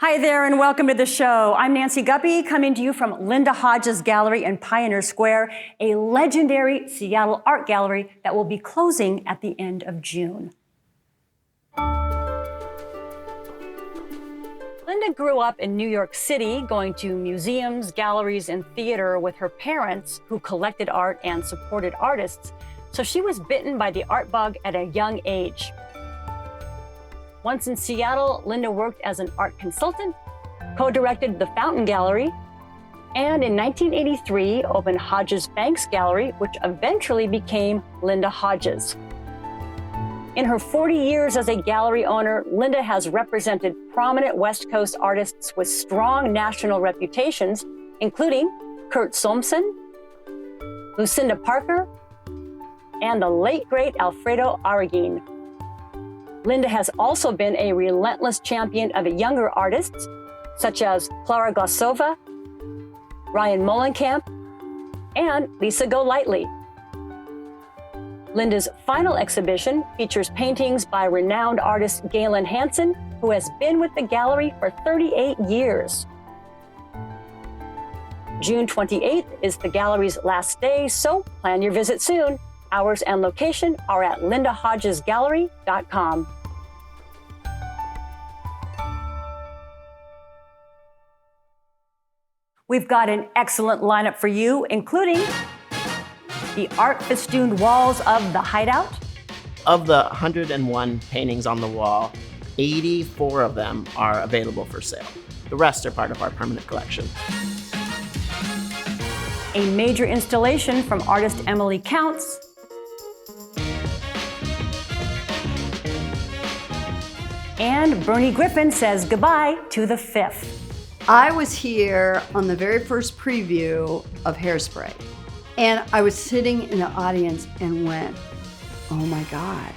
Hi there and welcome to the show. I'm Nancy Guppy coming to you from Linda Hodges Gallery in Pioneer Square, a legendary Seattle art gallery that will be closing at the end of June. Linda grew up in New York City, going to museums, galleries, and theater with her parents who collected art and supported artists, so she was bitten by the art bug at a young age. Once in Seattle, Linda worked as an art consultant, co-directed the Fountain Gallery, and in 1983 opened Hodges Banks Gallery, which eventually became Linda Hodges. In her 40 years as a gallery owner, Linda has represented prominent West Coast artists with strong national reputations, including Kurt Solmssen, Lucinda Parker, and the late great Alfredo Arrighin. Linda has also been a relentless champion of younger artists, such as Clara Glossova, Ryan Molenkamp, and Lisa Golightly. Linda's final exhibition features paintings by renowned artist Galen Hansen, who has been with the gallery for 38 years. June 28th is the gallery's last day, so plan your visit soon. Hours and location are at lindahodgesgallery.com. We've got an excellent lineup for you, including the art-festooned walls of the Hideout. Of the 101 paintings on the wall, 84 of them are available for sale. The rest are part of our permanent collection. A major installation from artist Emily Counts. And Bernie Griffin says goodbye to the Fifth. I was here on the very first preview of Hairspray, and I was sitting in the audience and went, oh my God.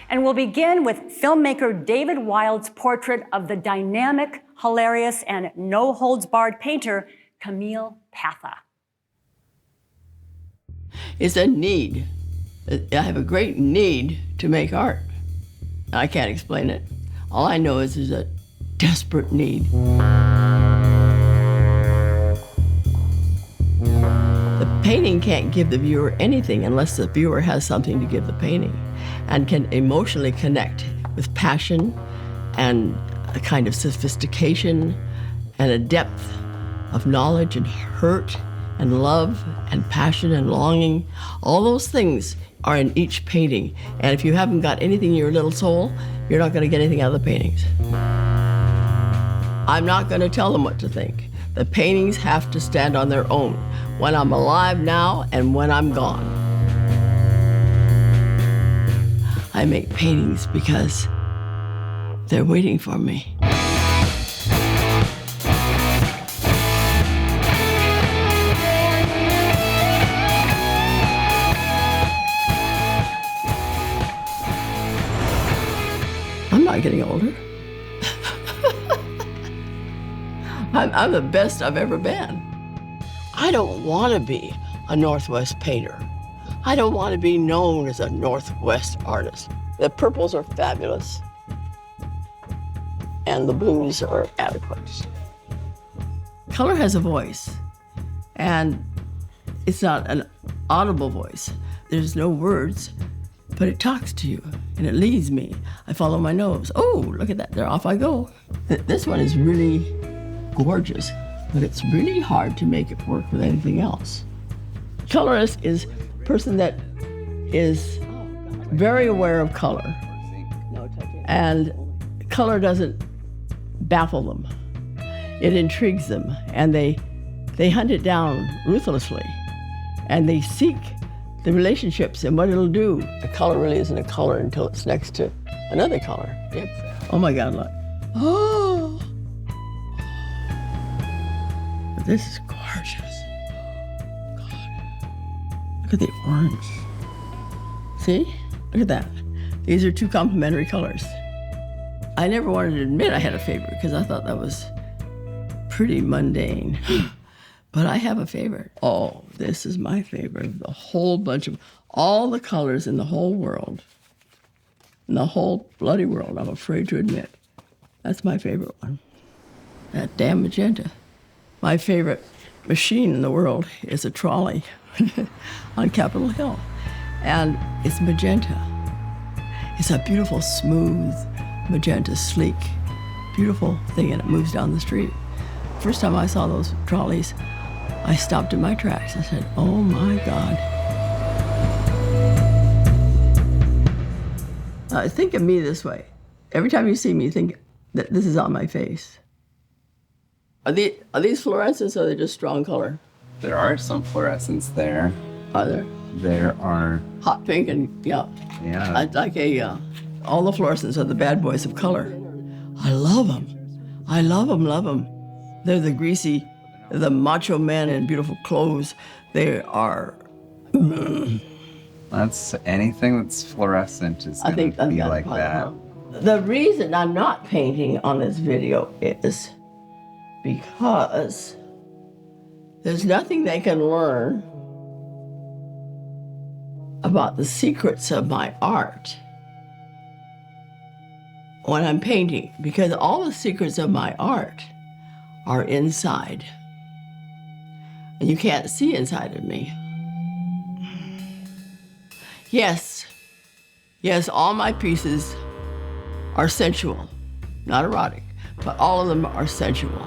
And we'll begin with filmmaker David Wild's portrait of the dynamic, hilarious, and no-holds-barred painter Camille Patha. It's a need. I have a great need to make art. I can't explain it. All I know is there's a desperate need. The painting can't give the viewer anything unless the viewer has something to give the painting and can emotionally connect with passion and a kind of sophistication and a depth of knowledge and hurt and love and passion and longing. All those things are in each painting. And if you haven't got anything in your little soul, you're not going to get anything out of the paintings. I'm not going to tell them what to think. The paintings have to stand on their own, when I'm alive now and when I'm gone. I make paintings because they're waiting for me. I'm not getting older. I'm the best I've ever been. I don't want to be a Northwest painter. I don't want to be known as a Northwest artist. The purples are fabulous, and the blues are adequate. Color has a voice, and it's not an audible voice. There's no words, but it talks to you, and it leads me. I follow my nose. Oh, look at that, there, off I go. This one is really gorgeous, but it's really hard to make it work with anything else. Colorist is a person that is very aware of color, and color doesn't baffle them. It intrigues them, and they hunt it down ruthlessly, and they seek the relationships and what it'll do. A color really isn't a color until it's next to another color. Yep. Oh my God, look. Oh, this is gorgeous. God. Look at the orange. See? Look at that. These are two complementary colors. I never wanted to admit I had a favorite because I thought that was pretty mundane. But I have a favorite. Oh, this is my favorite of the whole bunch of all the colors in the whole world. in the whole bloody world, I'm afraid to admit. That's my favorite one. That damn magenta. My favorite machine in the world is a trolley on Capitol Hill. And it's magenta. It's a beautiful, smooth magenta, sleek, beautiful thing, and it moves down the street. First time I saw those trolleys, I stopped in my tracks. I said, oh my God. Think of me this way. Every time you see me, think that this is on my face. Are these fluorescents, or are they just strong color? There are some fluorescents there. Are there? There are. Hot pink and, yeah. All the fluorescents are the bad boys of color. I love them. I love them. They're the greasy, the macho men in beautiful clothes. They are. That's anything that's fluorescent is going to be like that. The reason I'm not painting on this video is because there's nothing they can learn about the secrets of my art when I'm painting, because all the secrets of my art are inside. And you can't see inside of me. Yes, all my pieces are sensual, not erotic, but all of them are sensual.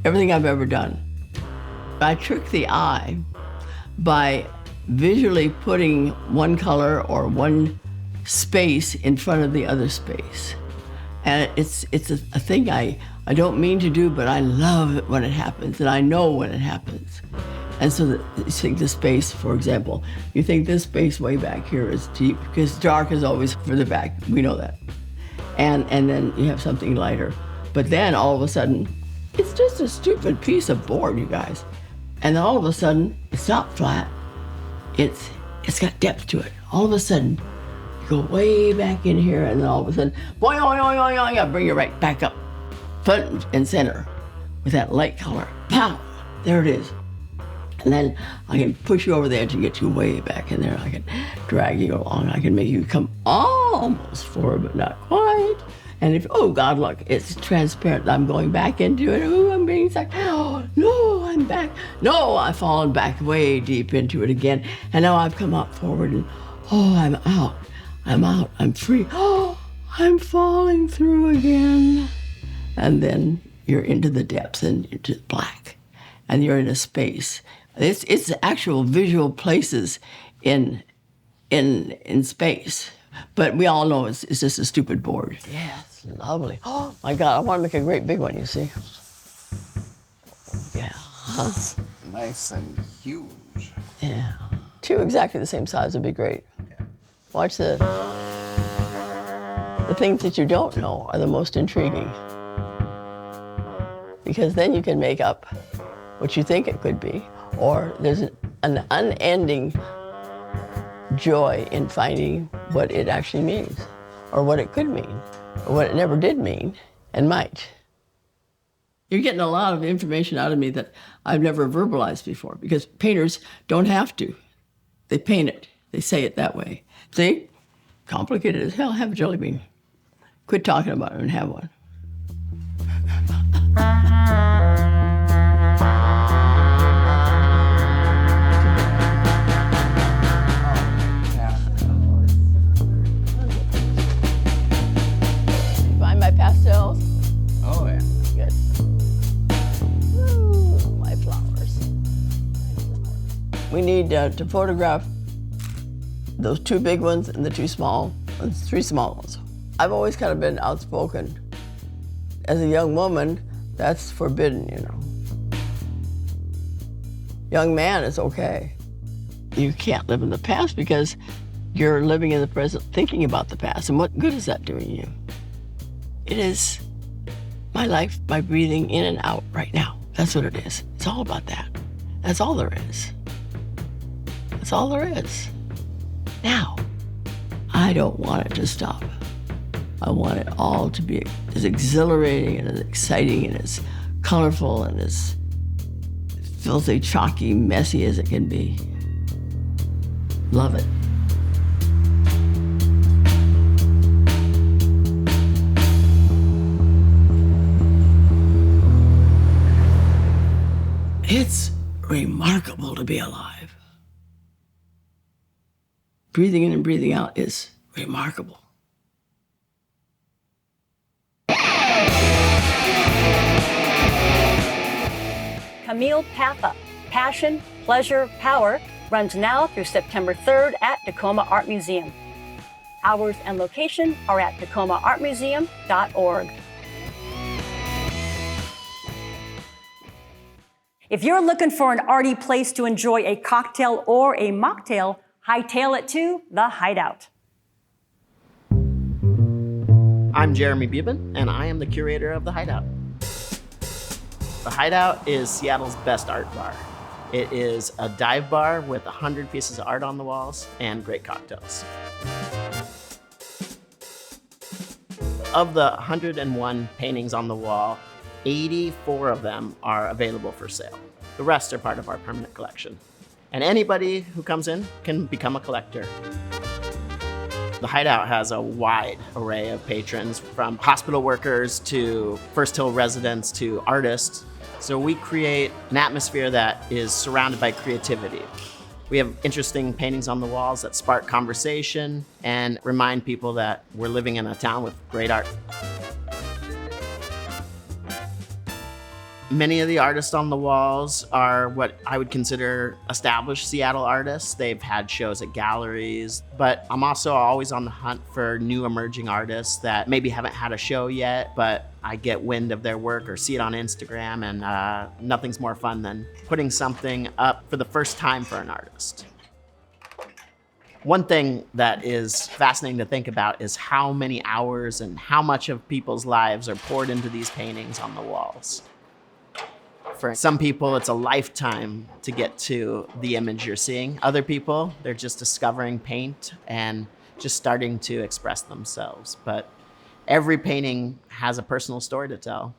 Everything I've ever done. I trick the eye by visually putting one color or one space in front of the other space. And it's a thing I don't mean to do, but I love it when it happens, and I know when it happens. And so you think the space, for example, you think this space way back here is deep, because dark is always further back, we know that. And then you have something lighter. But then all of a sudden, it's just a stupid piece of board, you guys. And then all of a sudden, it's not flat, it's got depth to it. All of a sudden, you go way back in here, and then all of a sudden, boing, boing, boing, boing, boing, bring you right back up, front and center, with that light color. Pow! There it is. And then I can push you over the edge and get you way back in there. I can drag you along. I can make you come almost forward, but not quite. And if, oh God, look, it's transparent. I'm going back into it. Oh, I'm being stuck. Oh, no, I'm back. No, I've fallen back way deep into it again. And now I've come up forward and, oh, I'm out. I'm free. Oh, I'm falling through again. And then you're into the depths and into black. And you're in a space. It's actual visual places in space. But we all know it's just a stupid board. Yeah, it's lovely. Oh my God, I want to make a great big one, you see. Yeah. Huh? Nice and huge. Yeah. Two exactly the same size would be great. Okay. Watch the things that you don't know are the most intriguing. Because then you can make up what you think it could be, or there's an unending joy in finding what it actually means, or what it could mean, or what it never did mean and might. You're getting a lot of information out of me that I've never verbalized before, because painters don't have to. They paint it. They say it that way. See? Complicated as hell. Have a jelly bean. Quit talking about it and have one. Pastels? Oh, yeah. Good. Ooh, my flowers. We need to photograph those two big ones and the two small ones, three small ones. I've always kind of been outspoken. As a young woman, that's forbidden, you know. Young man, it's okay. You can't live in the past because you're living in the present thinking about the past, and what good is that doing you? It is my life by breathing in and out right now. That's what it is. It's all about that. That's all there is. That's all there is. Now, I don't want it to stop. I want it all to be as exhilarating and as exciting and as colorful and as filthy, chalky, messy as it can be. Love it. It's remarkable to be alive. Breathing in and breathing out is remarkable. Camille Patha, Passion, Pleasure, Power, runs now through September 3rd at Tacoma Art Museum. Hours and location are at tacomaartmuseum.org. If you're looking for an arty place to enjoy a cocktail or a mocktail, hightail it to the Hideout. I'm Jeremy Bubin, and I am the curator of the Hideout. The Hideout is Seattle's best art bar. It is a dive bar with 100 pieces of art on the walls and great cocktails. Of the 101 paintings on the wall, 84 of them are available for sale. The rest are part of our permanent collection. And anybody who comes in can become a collector. The Hideout has a wide array of patrons, from hospital workers to First Hill residents to artists. So we create an atmosphere that is surrounded by creativity. We have interesting paintings on the walls that spark conversation and remind people that we're living in a town with great art. Many of the artists on the walls are what I would consider established Seattle artists. They've had shows at galleries, but I'm also always on the hunt for new emerging artists that maybe haven't had a show yet, but I get wind of their work or see it on Instagram, and nothing's more fun than putting something up for the first time for an artist. One thing that is fascinating to think about is how many hours and how much of people's lives are poured into these paintings on the walls. For some people, it's a lifetime to get to the image you're seeing. Other people, they're just discovering paint and just starting to express themselves. But every painting has a personal story to tell.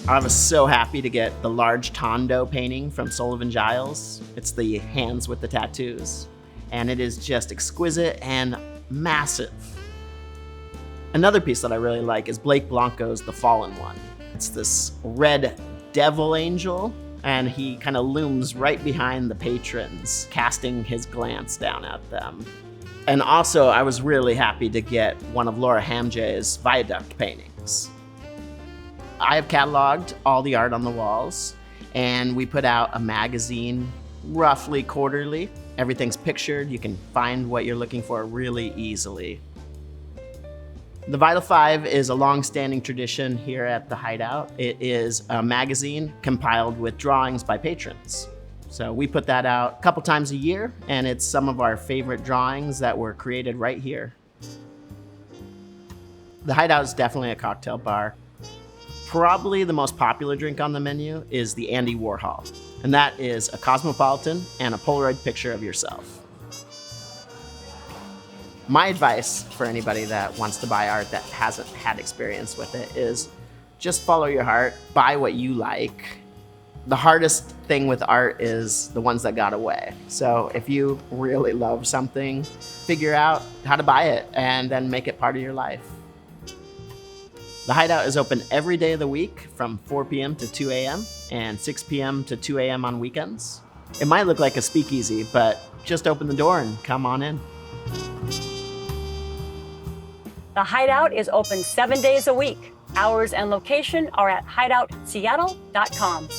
I was so happy to get the large Tondo painting from Sullivan Giles. It's the hands with the tattoos. And it is just exquisite and massive. Another piece that I really like is Blake Blanco's The Fallen One. It's this red devil angel, and he kind of looms right behind the patrons, casting his glance down at them. And also, I was really happy to get one of Laura Hamjay's Viaduct paintings. I have cataloged all the art on the walls, and we put out a magazine roughly quarterly. Everything's pictured. You can find what you're looking for really easily. The Vital Five is a long-standing tradition here at the Hideout. It is a magazine compiled with drawings by patrons. So we put that out a couple times a year, and it's some of our favorite drawings that were created right here. The Hideout is definitely a cocktail bar. Probably the most popular drink on the menu is the Andy Warhol, and that is a cosmopolitan and a Polaroid picture of yourself. My advice for anybody that wants to buy art that hasn't had experience with it is just follow your heart, buy what you like. The hardest thing with art is the ones that got away. So if you really love something, figure out how to buy it and then make it part of your life. The Hideout is open every day of the week from 4 p.m. to 2 a.m. and 6 p.m. to 2 a.m. on weekends. It might look like a speakeasy, but just open the door and come on in. The Hideout is open 7 days a week. Hours and location are at hideoutseattle.com.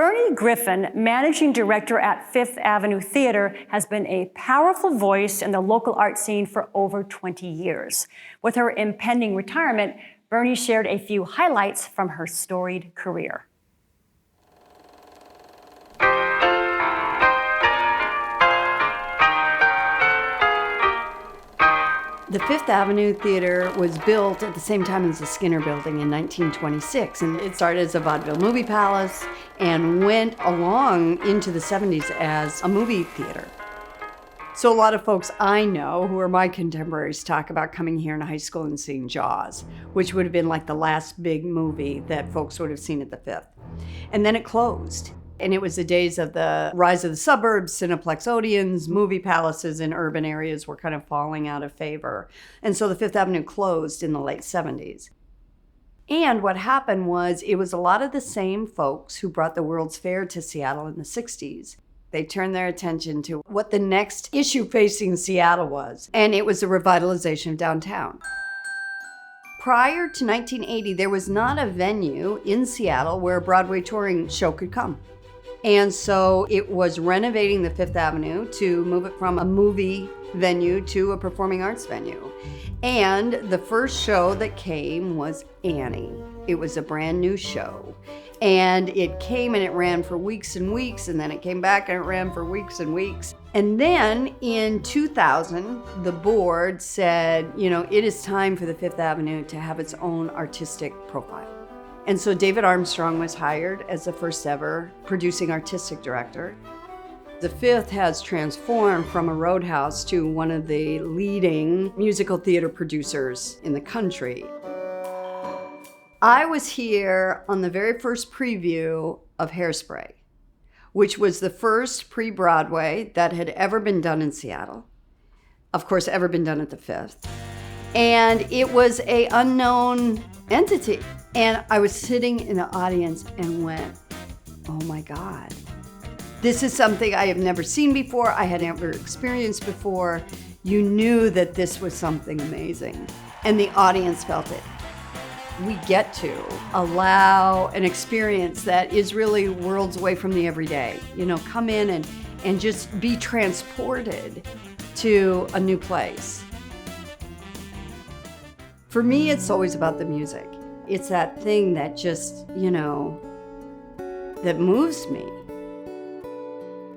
Bernie Griffin, managing director at Fifth Avenue Theater, has been a powerful voice in the local art scene for over 20 years. With her impending retirement, Bernie shared a few highlights from her storied career. The Fifth Avenue Theater was built at the same time as the Skinner Building in 1926, and it started as a vaudeville movie palace and went along into the 70s as a movie theater. So a lot of folks I know who are my contemporaries talk about coming here in high school and seeing Jaws, which would have been like the last big movie that folks would have seen at the Fifth. And then it closed. And it was the days of the rise of the suburbs, Cineplex Odeons, movie palaces in urban areas were kind of falling out of favor. And so the Fifth Avenue closed in the late 70s. And what happened was it was a lot of the same folks who brought the World's Fair to Seattle in the 60s. They turned their attention to what the next issue facing Seattle was, and it was the revitalization of downtown. Prior to 1980, there was not a venue in Seattle where a Broadway touring show could come. And so it was renovating the Fifth Avenue to move it from a movie venue to a performing arts venue. And the first show that came was Annie. It was a brand new show. And it came and it ran for weeks and weeks, and then it came back and it ran for weeks and weeks. And then in 2000, the board said, it is time for the Fifth Avenue to have its own artistic profile. And so David Armstrong was hired as the first ever producing artistic director. The Fifth has transformed from a roadhouse to one of the leading musical theater producers in the country. I was here on the very first preview of Hairspray, which was the first pre-Broadway that had ever been done in Seattle. Of course, ever been done at the Fifth. And it was an unknown entity. And I was sitting in the audience and went, oh my God. This is something I have never seen before, I had never experienced before. You knew that this was something amazing. And the audience felt it. We get to allow an experience that is really worlds away from the everyday. Come in and just be transported to a new place. For me, it's always about the music. It's that thing that just, that moves me.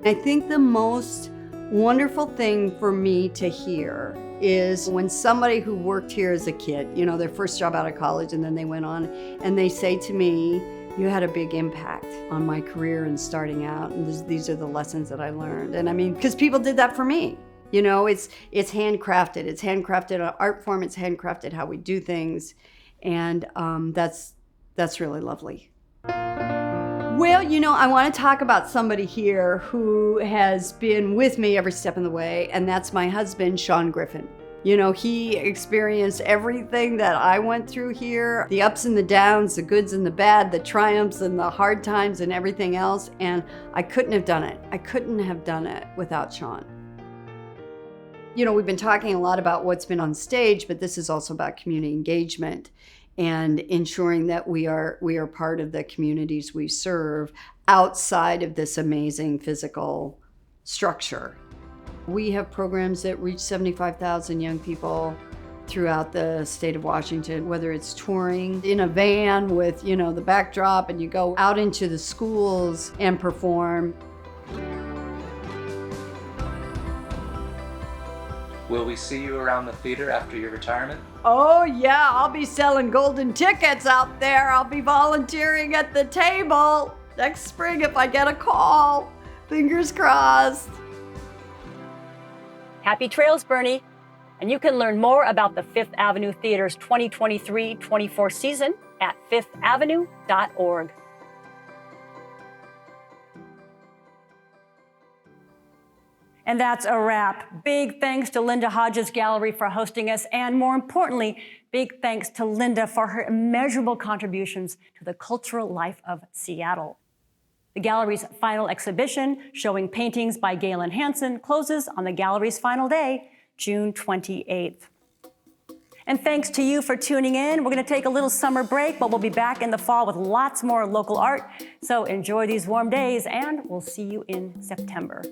I think the most wonderful thing for me to hear is when somebody who worked here as a kid, their first job out of college, and then they went on, and they say to me, you had a big impact on my career and starting out, and these are the lessons that I learned. And I mean, because people did that for me. It's handcrafted. It's handcrafted art form. It's handcrafted how we do things. And that's really lovely. Well, I want to talk about somebody here who has been with me every step of the way, and that's my husband, Sean Griffin. He experienced everything that I went through here, the ups and the downs, the goods and the bad, the triumphs and the hard times and everything else, and I couldn't have done it. I couldn't have done it without Sean. We've been talking a lot about what's been on stage, but this is also about community engagement and ensuring that we are part of the communities we serve outside of this amazing physical structure. We have programs that reach 75,000 young people throughout the state of Washington, whether it's touring in a van with, the backdrop, and you go out into the schools and perform. Will we see you around the theater after your retirement? Oh yeah, I'll be selling golden tickets out there. I'll be volunteering at the table next spring if I get a call. Fingers crossed. Happy trails, Bernie. And you can learn more about the Fifth Avenue Theater's 2023-24 season at fifthavenue.org. And that's a wrap. Big thanks to Linda Hodges Gallery for hosting us, and more importantly, big thanks to Linda for her immeasurable contributions to the cultural life of Seattle. The gallery's final exhibition, showing paintings by Galen Hansen, closes on the gallery's final day, June 28th. And thanks to you for tuning in. We're going to take a little summer break, but we'll be back in the fall with lots more local art. So enjoy these warm days, and we'll see you in September.